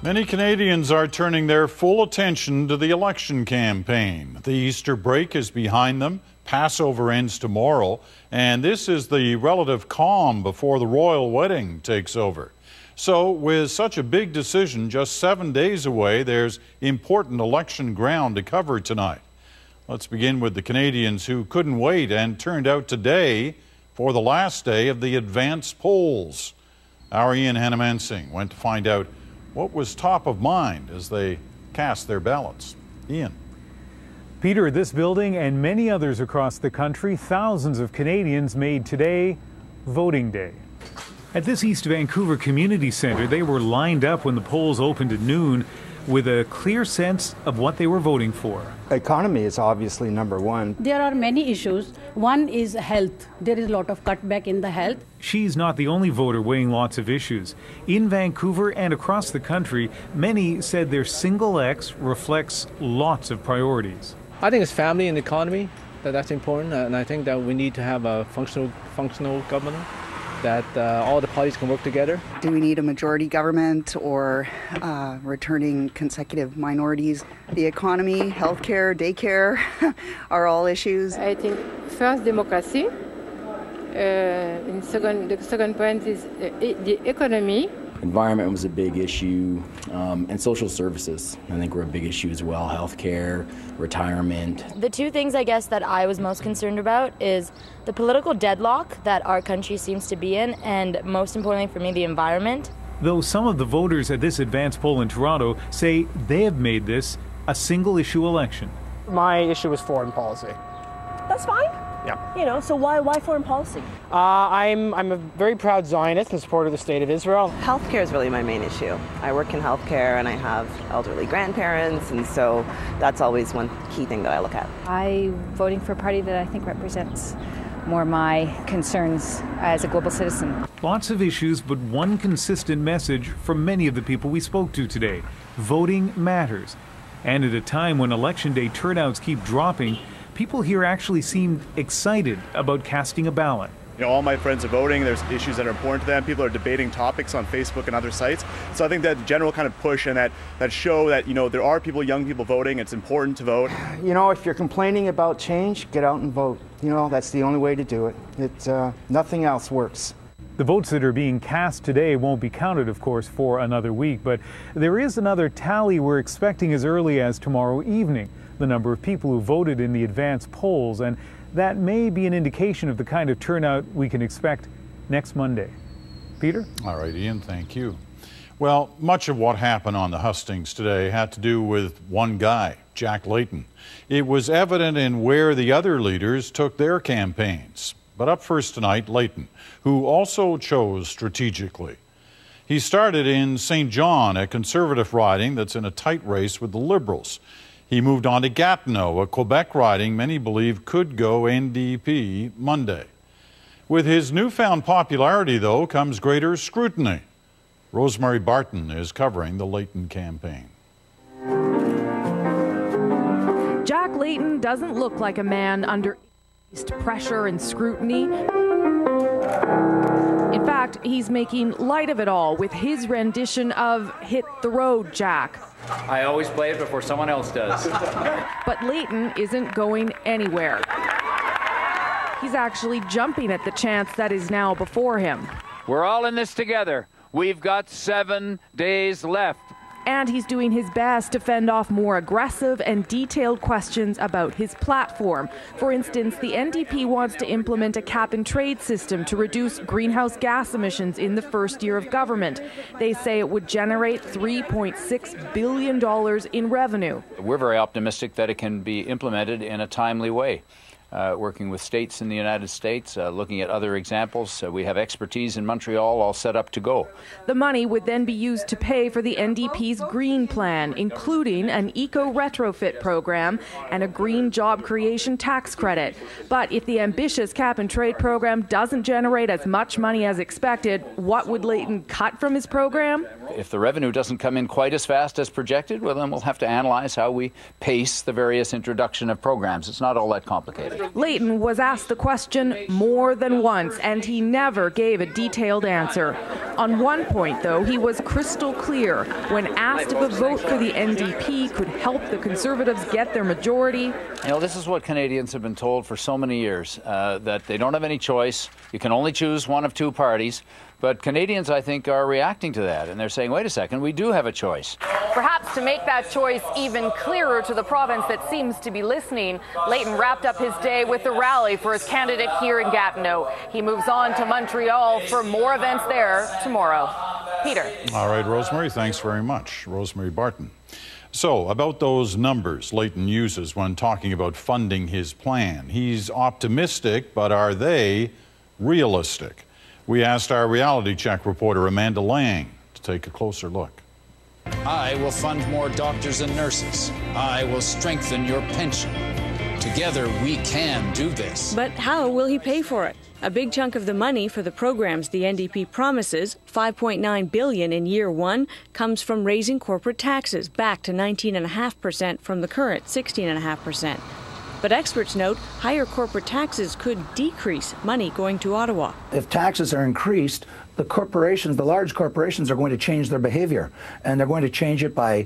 Many Canadians are turning their full attention to the election campaign. The Easter break is behind them. Passover ends tomorrow, and this is the relative calm before the royal wedding takes over. So, with such a big decision just 7 days away, there's important election ground to cover tonight. Let's begin with the Canadians who couldn't wait and turned out today for the last day of the advance polls. Our Ian Hanomansing went to find out what was top of mind as they cast their ballots. Ian. Peter, at this building and many others across the country, thousands of Canadians made today voting day. At this East Vancouver Community Centre, they were lined up when the polls opened at noon with a clear sense of what they were voting for. Economy is obviously number one. There are many issues. One is health. There is a lot of cutback in the health. She's not the only voter weighing lots of issues. In Vancouver and across the country, many said their single X reflects lots of priorities. I think it's family and economy that's important, and I think that we need to have a functional government, that all the parties can work together. Do we need a majority government or returning consecutive minorities? The economy, healthcare, daycare are all issues. I think first democracy, the second point is the economy. Environment was a big issue, and social services, I think, were a big issue as well. Healthcare, retirement. The two things, I guess, that I was most concerned about is the political deadlock that our country seems to be in, and most importantly for me, the environment. Though some of the voters at this advance poll in Toronto say they have made this a single-issue election. My issue is foreign policy. That's fine. Yeah. You know, so why foreign policy? I'm a very proud Zionist and supporter of the state of Israel. Healthcare is really my main issue. I work in healthcare and I have elderly grandparents, and so that's always one key thing that I look at. I'm voting for a party that I think represents more my concerns as a global citizen. Lots of issues, but one consistent message from many of the people we spoke to today. Voting matters. And at a time when Election Day turnouts keep dropping, people here actually seemed excited about casting a ballot. You know, all my friends are voting. There's issues that are important to them. People are debating topics on Facebook and other sites. So I think that general kind of push and that show that, you know, there are people, young people voting. It's important to vote. You know, if you're complaining about change, get out and vote. You know, that's the only way to do it. Nothing else works. The votes that are being cast today won't be counted, of course, for another week, but there is another tally we're expecting as early as tomorrow evening. The number of people who voted in the advance polls, and that may be an indication of the kind of turnout we can expect next Monday. Peter? All right, Ian, thank you. Well, much of what happened on the hustings today had to do with one guy, Jack Layton. It was evident in where the other leaders took their campaigns. But up first tonight, Layton, who also chose strategically. He started in St. John, a Conservative riding that's in a tight race with the Liberals. He moved on to Gatineau, a Quebec riding many believe could go NDP Monday. With his newfound popularity, though, comes greater scrutiny. Rosemary Barton is covering the Layton campaign. Jack Layton doesn't look like a man under pressure and scrutiny. In fact, he's making light of it all with his rendition of Hit the Road, Jack. I always play it before someone else does. But Layton isn't going anywhere. He's actually jumping at the chance that is now before him. We're all in this together. We've got 7 days left. And he's doing his best to fend off more aggressive and detailed questions about his platform. For instance, the NDP wants to implement a cap-and-trade system to reduce greenhouse gas emissions in the first year of government. They say it would generate $3.6 billion in revenue. We're very optimistic that it can be implemented in a timely way. Working with states in the United States, looking at other examples. We have expertise in Montreal all set up to go. The money would then be used to pay for the NDP's Green Plan, including an eco-retrofit program and a green job creation tax credit. But if the ambitious cap-and-trade program doesn't generate as much money as expected, what would Layton cut from his program? If the revenue doesn't come in quite as fast as projected, well, then we'll have to analyze how we pace the various introduction of programs. It's not all that complicated. Layton was asked the question more than once, and he never gave a detailed answer. On one point, though, he was crystal clear. When asked if a vote for the NDP could help the Conservatives get their majority. You know, this is what Canadians have been told for so many years, that they don't have any choice. You can only choose one of two parties. But Canadians, I think, are reacting to that, and they're saying, wait a second, we do have a choice. Perhaps to make that choice even clearer to the province that seems to be listening, Layton wrapped up his day with a rally for his candidate here in Gatineau. He moves on to Montreal for more events there tomorrow. Peter. All right, Rosemary, thanks very much. Rosemary Barton. So, about those numbers Layton uses when talking about funding his plan. He's optimistic, but are they realistic? We asked our reality check reporter Amanda Lang to take a closer look. I will fund more doctors and nurses. I will strengthen your pension. Together we can do this. But how will he pay for it? A big chunk of the money for the programs the NDP promises, $5.9 billion in year one, comes from raising corporate taxes back to 19.5% from the current 16.5%. But experts note higher corporate taxes could decrease money going to Ottawa. If taxes are increased, the corporations, the large corporations, are going to change their behavior, and they're going to change it by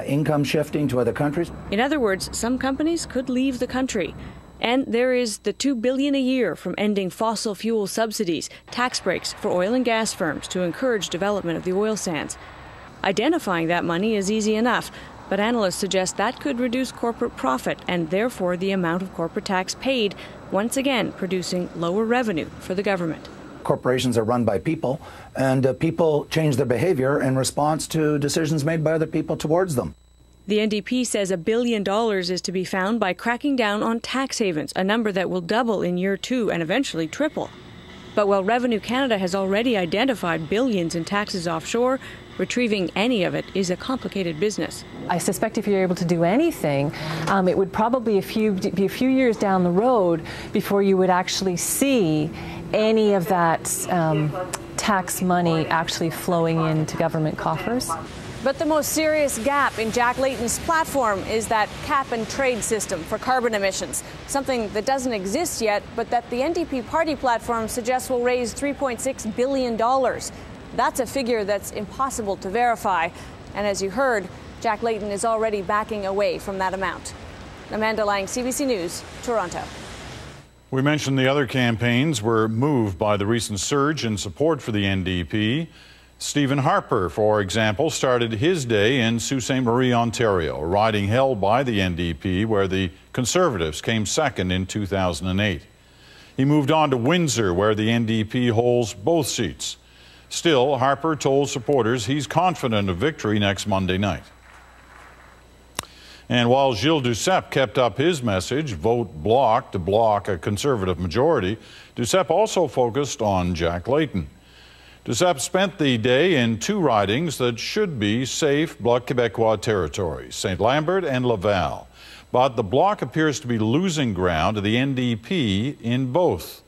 income shifting to other countries. In other words, some companies could leave the country. And there is the $2 billion a year from ending fossil fuel subsidies, tax breaks for oil and gas firms to encourage development of the oil sands. Identifying that money is easy enough, but analysts suggest that could reduce corporate profit and therefore the amount of corporate tax paid, once again producing lower revenue for the government. Corporations are run by people, and people change their behavior in response to decisions made by other people towards them. The NDP says $1 billion is to be found by cracking down on tax havens, a number that will double in year two and eventually triple. But while Revenue Canada has already identified billions in taxes offshore, retrieving any of it is a complicated business. I suspect if you're able to do anything, it would probably be a few years down the road before you would actually see any of that tax money actually flowing into government coffers. But the most serious gap in Jack Layton's platform is that cap-and-trade system for carbon emissions, something that doesn't exist yet, but that the NDP party platform suggests will raise $3.6 billion. That's a figure that's impossible to verify. And as you heard, Jack Layton is already backing away from that amount. Amanda Lang, CBC News, Toronto. We mentioned the other campaigns were moved by the recent surge in support for the NDP. Stephen Harper, for example, started his day in Sault Ste. Marie, Ontario, a riding held by the NDP where the Conservatives came second in 2008. He moved on to Windsor, where the NDP holds both seats. Still, Harper told supporters he's confident of victory next Monday night. And while Gilles Duceppe kept up his message, vote Bloc to block a Conservative majority, Duceppe also focused on Jack Layton. Duceppe spent the day in two ridings that should be safe Bloc Québécois territories, St. Lambert and Laval. But the Bloc appears to be losing ground to the NDP in both.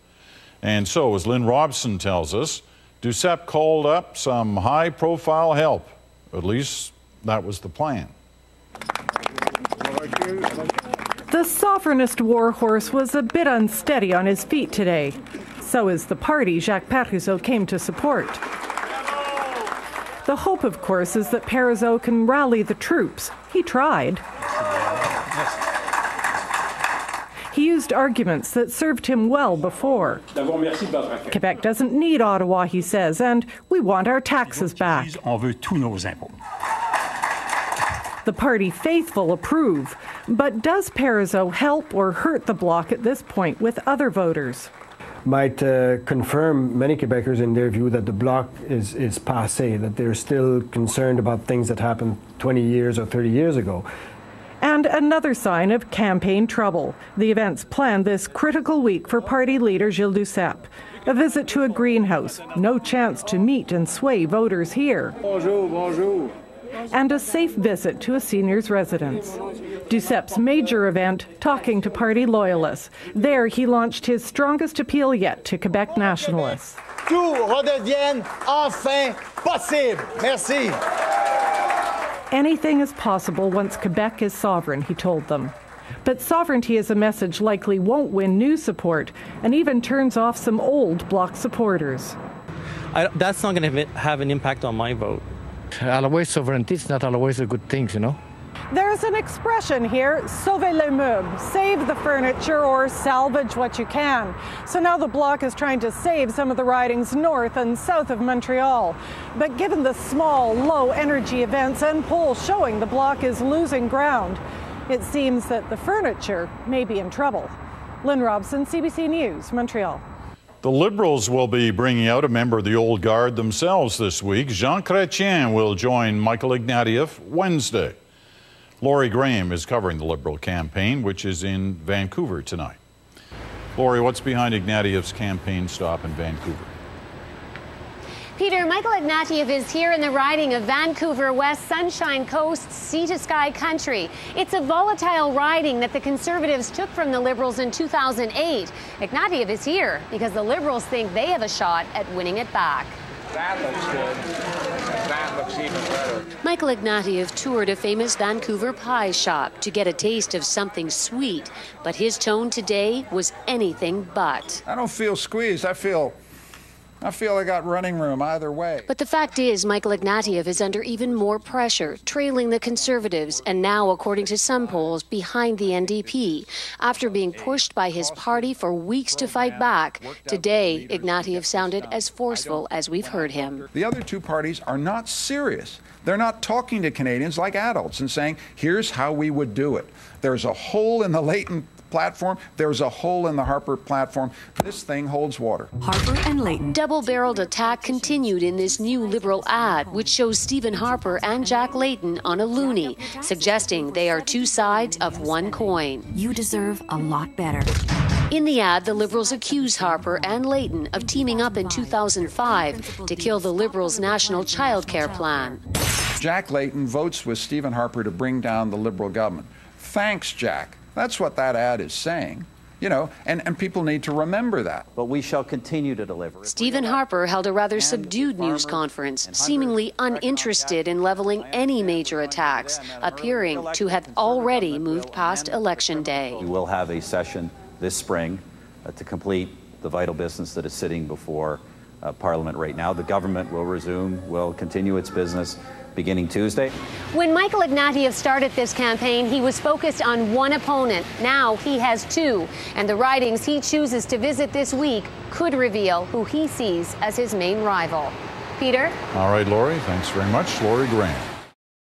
And so, as Lynn Robson tells us, Duceppe called up some high-profile help. At least that was the plan. The sovereignist warhorse was a bit unsteady on his feet today. So is the party Jacques Parizeau came to support. The hope, of course, is that Parizeau can rally the troops. He tried. He used arguments that served him well before. Quebec doesn't need Ottawa, he says, and we want our taxes back. The party faithful approve. But does Parizeau help or hurt the Bloc at this point with other voters? Might confirm many Quebecers in their view that the Bloc is passé, that they're still concerned about things that happened 20 years or 30 years ago. And another sign of campaign trouble. The events planned this critical week for party leader Gilles Duceppe. A visit to a greenhouse, no chance to meet and sway voters here. Bonjour, bonjour. And a safe visit to a seniors' residence. Duceppe's major event, talking to party loyalists. There he launched his strongest appeal yet to Quebec nationalists. Tout redevienne enfin possible. Merci. Anything is possible once Quebec is sovereign, he told them. But sovereignty as a message likely won't win new support and even turns off some old Bloc supporters. That's not going to have an impact on my vote. Always sovereignty is not always a good thing, you know. There's an expression here, sauver les meubles, save the furniture or salvage what you can. So now the Bloc is trying to save some of the ridings north and south of Montreal. But given the small, low-energy events and polls showing the Bloc is losing ground, it seems that the furniture may be in trouble. Lynn Robson, CBC News, Montreal. The Liberals will be bringing out a member of the old guard themselves this week. Jean Chrétien will join Michael Ignatieff Wednesday. Laurie Graham is covering the Liberal campaign, which is in Vancouver tonight. Laurie, what's behind Ignatieff's campaign stop in Vancouver? Peter, Michael Ignatieff is here in the riding of Vancouver West, Sunshine Coast, sea-to-sky country. It's a volatile riding that the Conservatives took from the Liberals in 2008. Ignatieff is here because the Liberals think they have a shot at winning it back. That looks good. That looks even better. Michael Ignatieff toured a famous Vancouver pie shop to get a taste of something sweet, but his tone today was anything but. I don't feel squeezed. I feel I got running room either way. But the fact is, Michael Ignatieff is under even more pressure, trailing the Conservatives and now, according to some polls, behind the NDP. After being pushed by his party for weeks to fight back, today Ignatieff sounded as forceful as we've heard him. The other two parties are not serious. They're not talking to Canadians like adults and saying, here's how we would do it. There's a hole in the Layton platform. There's a hole in the Harper platform. This thing holds water. Harper and Layton. Double-barreled attack continued in this new Liberal ad, which shows Stephen Harper and Jack Layton on a loonie, suggesting they are two sides of one coin. You deserve a lot better. In the ad, the Liberals accuse Harper and Layton of teaming up in 2005 to kill the Liberals' national child care plan. Jack Layton votes with Stephen Harper to bring down the Liberal government. Thanks, Jack. That's what that ad is saying. You know, and people need to remember that. But we shall continue to deliver. Stephen Harper held a rather subdued news conference, seemingly uninterested in leveling any major attacks, appearing to have already moved past Election Day. We will have a session this spring to complete the vital business that is sitting before Parliament right now. The government will continue its business beginning Tuesday. When Michael Ignatieff started this campaign, he was focused on one opponent. Now he has two, and the ridings he chooses to visit this week could reveal who he sees as his main rival. Peter? All right, Laurie, thanks very much. Laurie Graham.